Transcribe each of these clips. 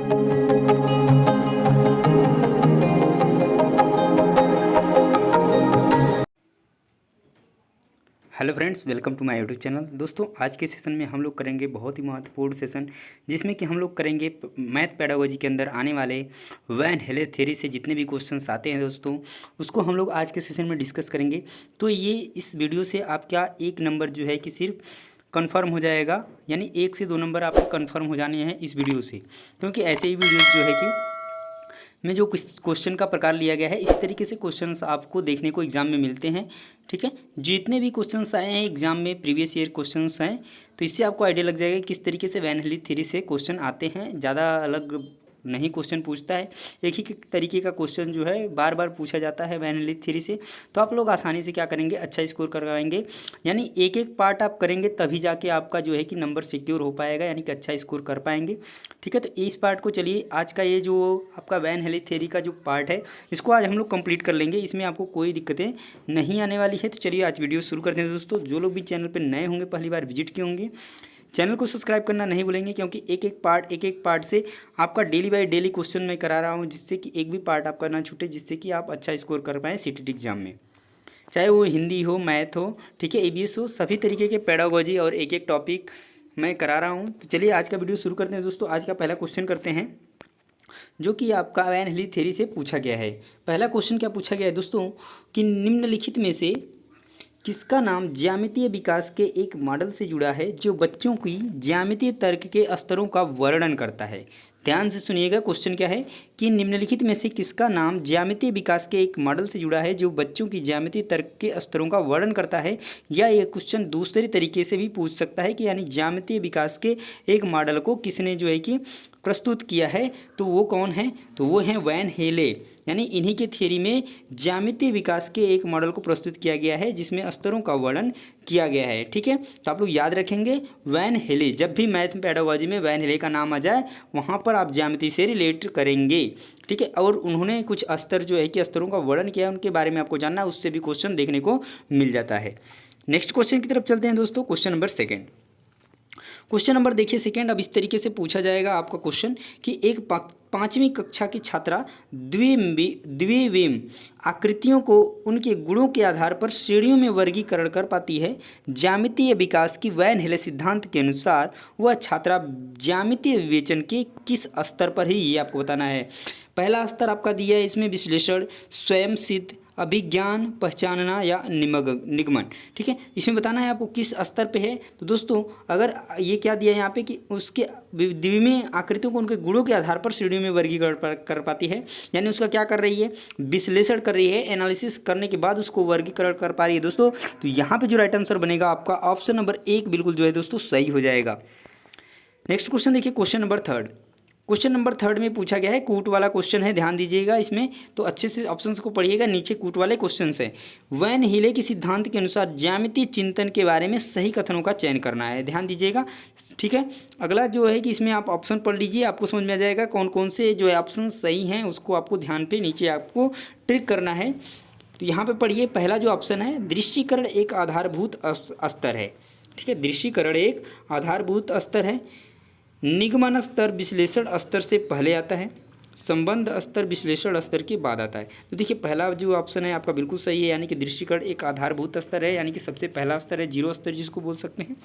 Hello friends, welcome to my YouTube channel. दोस्तों, आज के सेशन में हम लोग करेंगे बहुत ही महत्वपूर्ण सेशन, जिसमें कि हम लोग करेंगे मैथ पेडागोजी के अंदर आने वाले वैन हेले थ्योरी से जितने भी क्वेश्चंस आते हैं दोस्तों, उसको हम लोग आज के सेशन में डिस्कस करेंगे। तो ये इस वीडियो से आपका एक नंबर जो है कि सिर्फ कन्फर्म हो जाएगा, यानी 1 से 2 नंबर आपके कन्फर्म हो जाने हैं इस वीडियो से, क्योंकि ऐसे ही वीडियोज़ जो है कि में जो क्वेश्चन का प्रकार लिया गया है, इस तरीके से क्वेश्चंस आपको देखने को एग्जाम में मिलते हैं। ठीक है, जितने भी क्वेश्चंस आए हैं एग्जाम में, प्रीवियस ईयर क्वेश्चंस हैं, तो इससे आपको आइडिया लग जाएगा किस तरीके से वैन हेली थ्योरी से क्वेश्चन आते हैं। ज़्यादा अलग नहीं क्वेश्चन पूछता है, एक ही तरीके का क्वेश्चन जो है बार बार पूछा जाता है वैन हेली थ्योरी से। तो आप लोग आसानी से क्या करेंगे, अच्छा स्कोर करवाएंगे, यानी एक एक पार्ट आप करेंगे तभी जाके आपका जो है कि नंबर सिक्योर हो पाएगा, यानी कि अच्छा स्कोर कर पाएंगे। ठीक है, तो इस पार्ट को चलिए, आज का ये जो आपका वैन हेली थ्योरी का जो पार्ट है, इसको आज हम लोग कंप्लीट कर लेंगे। इसमें आपको कोई दिक्कतें नहीं आने वाली है। तो चलिए आज वीडियो शुरू करते हैं दोस्तों। जो लोग भी चैनल पर नए होंगे, पहली बार विजिट किए होंगे, चैनल को सब्सक्राइब करना नहीं भूलेंगे, क्योंकि एक एक पार्ट से आपका डेली बाय डेली क्वेश्चन मैं करा रहा हूँ, जिससे कि एक भी पार्ट आपका ना छूटे, जिससे कि आप अच्छा स्कोर कर पाएँ सीटीटी एग्जाम में, चाहे वो हिंदी हो, मैथ हो, ठीक है, ईवीएस हो, सभी तरीके के पेडागोजी और एक एक टॉपिक मैं करा रहा हूँ। तो चलिए आज का वीडियो शुरू करते हैं दोस्तों। आज का पहला क्वेश्चन करते हैं, जो कि आपका वैन हेली थ्योरी से पूछा गया है। पहला क्वेश्चन क्या पूछा गया है दोस्तों, कि निम्नलिखित में से किसका नाम ज्यामितीय विकास के एक मॉडल से जुड़ा है जो बच्चों की ज्यामितीय तर्क के स्तरों का वर्णन करता है। ध्यान से सुनिएगा, क्वेश्चन क्या है कि निम्नलिखित में से किसका नाम ज्यामितीय विकास के एक मॉडल से जुड़ा है जो बच्चों की ज्यामितीय तर्क के स्तरों का वर्णन करता है। या ये क्वेश्चन दूसरे तरीके से भी पूछ सकता है कि यानी ज्यामितीय विकास के एक मॉडल को किसने जो है कि प्रस्तुत किया है, तो वो कौन है, तो वो हैं वैन हेले, यानी इन्हीं के थ्योरी में ज्यामितीय विकास के एक मॉडल को प्रस्तुत किया गया है जिसमें स्तरों का वर्णन किया गया है। ठीक है, तो आप लोग याद रखेंगे वैन हेले, जब भी मैथ पेडागोजी में वैन हेले का नाम आ जाए वहाँ पर आप ज्यामिति से रिलेट करेंगे। ठीक है, और उन्होंने कुछ स्तर जो है कि स्तरों का वर्णन किया है, उनके बारे में आपको जानना है, उससे भी क्वेश्चन देखने को मिल जाता है। नेक्स्ट क्वेश्चन की तरफ चलते हैं दोस्तों। Question number second, question number देखिए सेकेंड। अब इस तरीके से पूछा जाएगा आपका क्वेश्चन कि एक 5वीं कक्षा की छात्रा द्विविम आकृतियों को उनके गुणों के आधार पर श्रेणियों में वर्गीकरण कर पाती है। ज्यामितीय विकास की वैन हेले सिद्धांत के अनुसार वह छात्रा ज्यामितीय विवेचन के किस स्तर पर है, ये आपको बताना है। पहला स्तर आपका दिया है इसमें विश्लेषण, स्वयं सिद्ध, अभिज्ञान, पहचानना या निगमन। ठीक है, इसमें बताना है आपको किस स्तर पे है। तो दोस्तों अगर ये क्या दिया है यहाँ पे कि उसके द्विमीय आकृतियों को उनके गुणों के आधार पर श्रेणियों में वर्गीकरण कर पाती है, यानी उसका क्या कर रही है, विश्लेषण कर रही है, एनालिसिस करने के बाद उसको वर्गीकरण कर पा रही है दोस्तों। तो यहाँ पे जो राइट आंसर बनेगा आपका ऑप्शन नंबर 1 बिल्कुल जो है दोस्तों सही हो जाएगा। नेक्स्ट क्वेश्चन देखिए, question number third. Question number third में पूछा गया है, कूट वाला क्वेश्चन है, ध्यान दीजिएगा इसमें, तो अच्छे से ऑप्शंस को पढ़िएगा, नीचे कूट वाले क्वेश्चंस हैं। वैन हेले के सिद्धांत के अनुसार ज्यामितीय चिंतन के बारे में सही कथनों का चयन करना है, ध्यान दीजिएगा। ठीक है, अगला जो है कि इसमें आप ऑप्शन पढ़ लीजिए, आपको समझ में आ जाएगा कौन कौन से जो है ऑप्शन सही हैं, उसको आपको ध्यान पे नीचे आपको ट्रिक करना है। तो यहाँ पर पढ़िए, पहला जो ऑप्शन है, दृश्यीकरण एक आधारभूत स्तर है। ठीक है, दृश्यीकरण एक आधारभूत स्तर है। निगमन स्तर विश्लेषण स्तर से पहले आता है, संबंध स्तर विश्लेषण स्तर के बाद आता है। तो देखिए पहला जो ऑप्शन है आपका बिल्कुल सही है, यानी कि दृश्यीकरण एक आधारभूत स्तर है, यानी कि सबसे पहला स्तर है, जीरो स्तर जिसको बोल सकते हैं।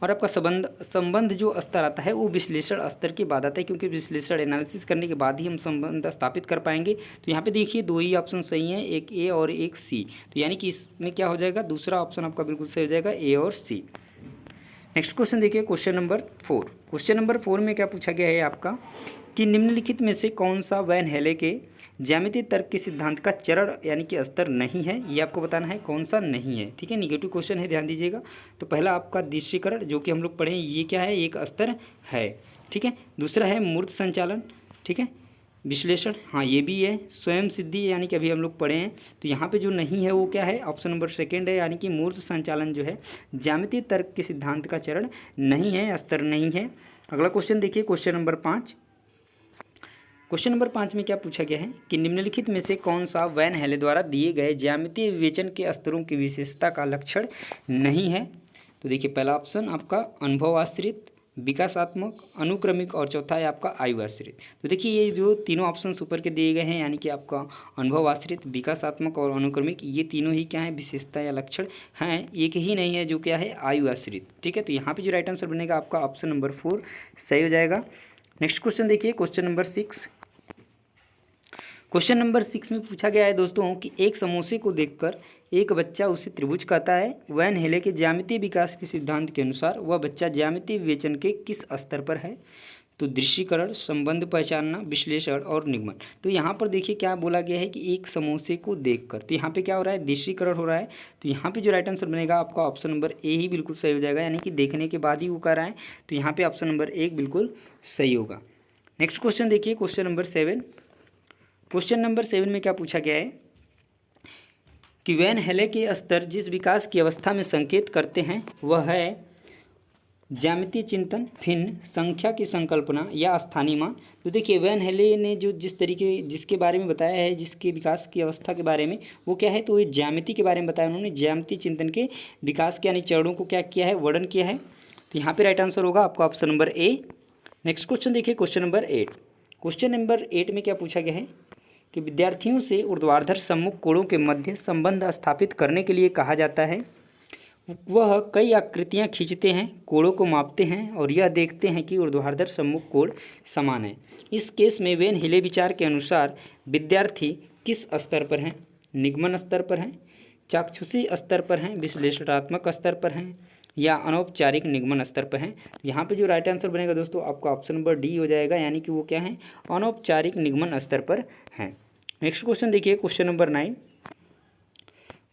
और आपका संबंध जो स्तर आता है वो विश्लेषण स्तर के बाद आता है, क्योंकि विश्लेषण एनालिसिस करने के बाद ही हम संबंध स्थापित कर पाएंगे। तो यहाँ पे देखिए 2 ही ऑप्शन सही हैं, एक ए और एक सी। तो यानी कि इसमें क्या हो जाएगा, दूसरा ऑप्शन आपका बिल्कुल सही हो जाएगा, ए और सी। नेक्स्ट क्वेश्चन देखिए, क्वेश्चन नंबर 4। क्वेश्चन नंबर 4 में क्या पूछा गया है आपका कि निम्नलिखित में से कौन सा वैन हेले के ज्यामितीय तर्क के सिद्धांत का चरण यानी कि स्तर नहीं है, ये आपको बताना है कौन सा नहीं है। ठीक है, निगेटिव क्वेश्चन है, ध्यान दीजिएगा। तो पहला आपका दृश्यीकरण जो कि हम लोग पढ़े, ये क्या है, एक स्तर है। ठीक है, दूसरा है मूर्त संचालन। ठीक है, विश्लेषण, हाँ ये भी है। स्वयं सिद्धि यानी कि अभी हम लोग पढ़े हैं, तो यहाँ पे जो नहीं है वो क्या है, ऑप्शन नंबर सेकंड है, यानी कि मूर्त संचालन जो है ज्यामितीय तर्क के सिद्धांत का चरण नहीं है, स्तर नहीं है। अगला क्वेश्चन देखिए, क्वेश्चन नंबर 5। क्वेश्चन नंबर 5 में क्या पूछा गया है कि निम्नलिखित में से कौन सा वैन हेले द्वारा दिए गए ज्यामितीय विवेचन के स्तरों की विशेषता का लक्षण नहीं है। तो देखिए पहला ऑप्शन आपका अनुभव आश्रित, विकासात्मक, अनुक्रमिक और चौथा है आपका आयु आश्रित। तो देखिए ये जो तीनों ऑप्शन ऊपर के दिए गए हैं, यानी कि आपका अनुभव आश्रित, विकासात्मक और अनुक्रमिक, ये तीनों ही क्या है, विशेषता या लक्षण हैं। एक ही नहीं है जो क्या है, आयु आश्रित। ठीक है, तो यहाँ पे जो राइट आंसर बनेगा आपका ऑप्शन नंबर 4 सही हो जाएगा। नेक्स्ट क्वेश्चन देखिए, क्वेश्चन नंबर 6। क्वेश्चन नंबर 6 में पूछा गया है दोस्तों कि एक समोसे को देखकर एक बच्चा उसे त्रिभुज कहता है। वैन हेले के ज्यामितीय विकास के सिद्धांत के अनुसार वह बच्चा ज्यामितीय विवेचन के किस स्तर पर है? तो दृश्यीकरण, संबंध पहचानना, विश्लेषण और निगमन। तो यहाँ पर देखिए क्या बोला गया है कि एक समोसे को देखकर, तो यहाँ पे क्या हो रहा है, दृश्यीकरण हो रहा है। तो यहाँ पे जो राइट आंसर बनेगा आपका ऑप्शन नंबर ए ही बिल्कुल सही हो जाएगा, यानी कि देखने के बाद ही वो कर रहा है। तो यहाँ पे ऑप्शन नंबर 1 बिल्कुल सही होगा। नेक्स्ट क्वेश्चन देखिए, क्वेश्चन नंबर 7। क्वेश्चन नंबर 7 में क्या पूछा गया है कि वैन हेले के स्तर जिस विकास की अवस्था में संकेत करते हैं वह है ज्यामितीय चिंतन, भिन्न, संख्या की संकल्पना या स्थानीय मान। तो देखिए वैन हेले ने जो जिसके बारे में बताया है, जिसके विकास की अवस्था के बारे में, वो क्या है, तो ये ज्यामिति के बारे में बताया उन्होंने। ज्यामितीय चिंतन के विकास के यानी चरणों को क्या किया है, वर्णन किया है। तो यहाँ पे राइट आंसर होगा आपका option number A. Next question देखिए, क्वेश्चन नंबर 8। क्वेश्चन नंबर 8 में क्या पूछा गया है कि विद्यार्थियों से ऊर्ध्वाधर सम्मुख कोणों के मध्य संबंध स्थापित करने के लिए कहा जाता है। वह कई आकृतियां खींचते हैं, कोणों को मापते हैं और यह देखते हैं कि ऊर्ध्वाधर सम्मुख कोण समान है। इस केस में वैन हेले विचार के अनुसार विद्यार्थी किस स्तर पर हैं? निगमन स्तर पर हैं, चाक्षुषी स्तर पर हैं, विश्लेषणात्मक स्तर पर हैं या अनौपचारिक निगमन स्तर पर हैं? यहाँ पे जो राइट आंसर बनेगा दोस्तों आपका ऑप्शन नंबर डी हो जाएगा, यानी कि वो क्या है, अनौपचारिक निगमन स्तर पर हैं। नेक्स्ट क्वेश्चन देखिए, क्वेश्चन नंबर 9।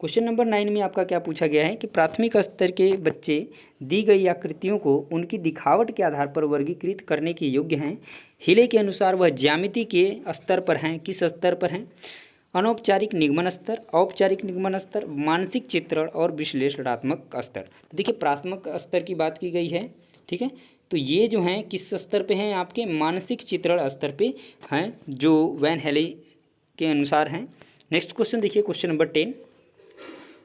क्वेश्चन नंबर 9 में आपका क्या पूछा गया है कि प्राथमिक स्तर के बच्चे दी गई आकृतियों को उनकी दिखावट के आधार पर वर्गीकृत करने के योग्य हैं। हेले के अनुसार वह ज्यामिति के स्तर पर हैं, किस स्तर पर हैं? अनौपचारिक निगमन स्तर, औपचारिक निगमन स्तर, मानसिक चित्रण और विश्लेषणात्मक स्तर। देखिए प्राथमिक स्तर की बात की गई है, ठीक है, तो ये जो हैं किस स्तर पे हैं, आपके मानसिक चित्रण स्तर पे हैं, जो वैन हेले के अनुसार हैं। नेक्स्ट क्वेश्चन देखिए, क्वेश्चन नंबर 10।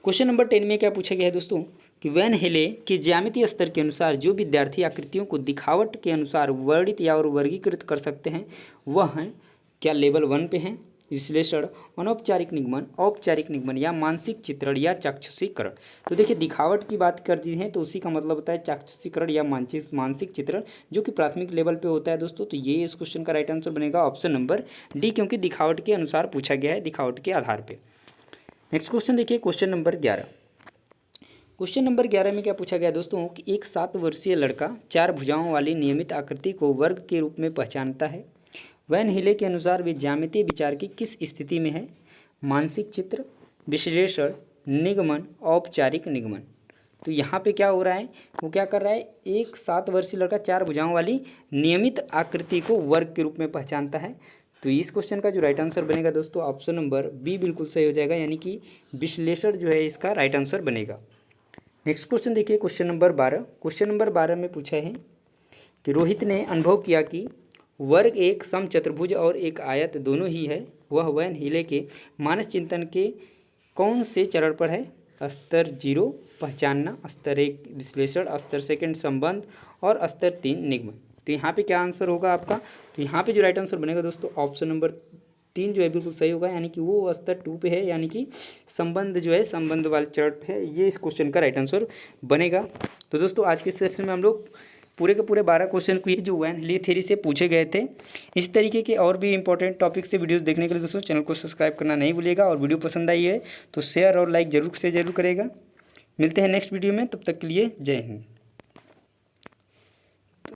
क्वेश्चन नंबर 10 में क्या पूछा गया है दोस्तों कि वैन हेले के ज्यामितीय स्तर के अनुसार जो विद्यार्थी आकृतियों को दिखावट के अनुसार वर्णित या और वर्गीकृत कर सकते हैं वह हैं क्या लेवल 1 पे हैं? विश्लेषण, अनौपचारिक निगमन, औपचारिक निगमन या मानसिक चित्रण या चाक्षुषीकरण। तो देखिए दिखावट की बात कर दी है तो उसी का मतलब होता है चाक्षुषीकरण या मानसिक चित्रण, जो कि प्राथमिक लेवल पे होता है दोस्तों। तो ये इस क्वेश्चन का राइट आंसर बनेगा ऑप्शन नंबर डी, क्योंकि दिखावट के अनुसार पूछा गया है, दिखावट के आधार पर। नेक्स्ट क्वेश्चन देखिए, क्वेश्चन नंबर 11। क्वेश्चन नंबर 11 में क्या पूछा गया दोस्तों कि एक 7 वर्षीय लड़का 4 भुजाओं वाली नियमित आकृति को वर्ग के रूप में पहचानता है। वैन हेले के अनुसार वे ज्यामितीय विचार की किस स्थिति में है? मानसिक चित्र, विश्लेषण, निगमन, औपचारिक निगमन। तो यहाँ पे क्या हो रहा है, वो क्या कर रहा है, एक 7 वर्षीय लड़का 4 भुजाओं वाली नियमित आकृति को वर्ग के रूप में पहचानता है। तो इस क्वेश्चन का जो राइट आंसर बनेगा दोस्तों ऑप्शन नंबर बी बिल्कुल सही हो जाएगा, यानी कि विश्लेषण जो है इसका राइट आंसर बनेगा। नेक्स्ट क्वेश्चन देखिए, क्वेश्चन नंबर 12। क्वेश्चन नंबर 12 में पूछा है कि रोहित ने अनुभव किया कि वर्ग एक समचतुर्भुज और एक आयत दोनों ही है। वह वैन हेले के मानस चिंतन के कौन से चरण पर है? स्तर 0 पहचानना, स्तर 1 विश्लेषण, स्तर 2 संबंध और स्तर 3 निगमन। तो यहाँ पे क्या आंसर होगा आपका? तो यहाँ पे जो राइट आंसर बनेगा दोस्तों ऑप्शन नंबर 3 जो है बिल्कुल सही होगा, यानी कि वो स्तर 2 पे है, यानी कि संबंध जो है संबंध वाले चरण पे है। ये इस क्वेश्चन का राइट आंसर बनेगा। तो दोस्तों आज के सेशन में हम लोग पूरे के पूरे 12 क्वेश्चन को जो वैन हेले थ्योरी से पूछे गए थे। इस तरीके के और भी इंपॉर्टेंट टॉपिक से वीडियोस देखने के लिए दोस्तों चैनल को सब्सक्राइब करना नहीं भूलिएगा, और वीडियो पसंद आई है तो शेयर और लाइक जरूर से जरूर करेगा। मिलते हैं नेक्स्ट वीडियो में, तब तक के लिए जय हिंद।